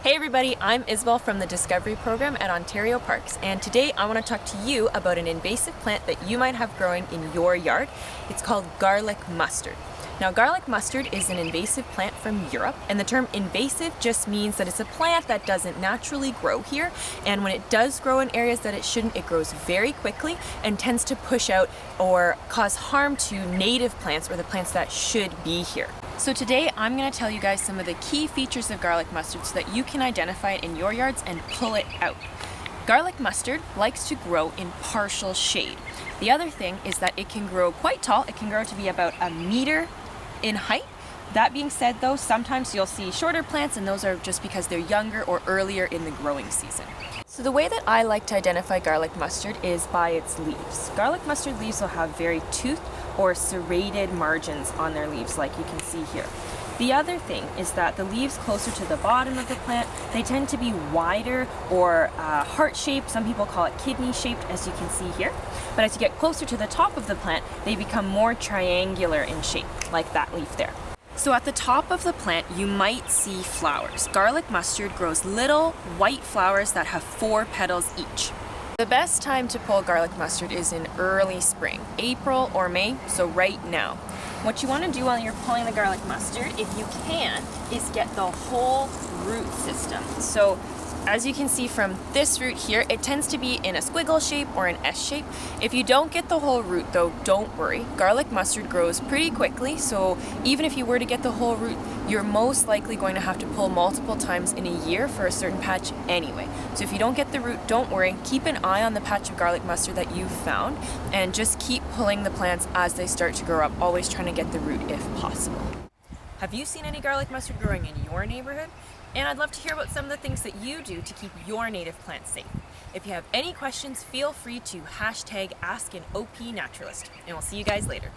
Hey everybody, I'm Isabel from the Discovery Program at Ontario Parks, and today I want to talk to you about an invasive plant that you might have growing in your yard. It's called garlic mustard. Now, garlic mustard is an invasive plant from Europe, and the term invasive just means that it's a plant that doesn't naturally grow here, and when it does grow in areas that it shouldn't, it grows very quickly and tends to push out or cause harm to native plants or the plants that should be here. So today I'm going to tell you guys some of the key features of garlic mustard so that you can identify it in your yards and pull it out. Garlic mustard likes to grow in partial shade. The other thing is that it can grow quite tall. It can grow to be about a meter in height. That being said though, sometimes you'll see shorter plants, and those are just because they're younger or earlier in the growing season. So the way that I like to identify garlic mustard is by its leaves. Garlic mustard leaves will have very toothed or serrated margins on their leaves, like you can see here. The other thing is that the leaves closer to the bottom of the plant, they tend to be wider or heart-shaped. Some people call it kidney-shaped, as you can see here. But as you get closer to the top of the plant, they become more triangular in shape, like that leaf there. So at the top of the plant, you might see flowers. Garlic mustard grows little white flowers that have 4 petals each. The best time to pull garlic mustard is in early spring, April or May, so right now. What you want to do while you're pulling the garlic mustard, if you can, is get the whole root system. So as you can see from this root here, it tends to be in a squiggle shape or an S shape. If you don't get the whole root though, don't worry. Garlic mustard grows pretty quickly, so even if you were to get the whole root, you're most likely going to have to pull multiple times in a year for a certain patch anyway. So if you don't get the root, don't worry. Keep an eye on the patch of garlic mustard that you've found and just keep pulling the plants as they start to grow up, always trying to get the root if possible. Have you seen any garlic mustard growing in your neighborhood? And I'd love to hear about some of the things that you do to keep your native plants safe. If you have any questions, feel free to #AskAnOPNaturalist, and we'll see you guys later.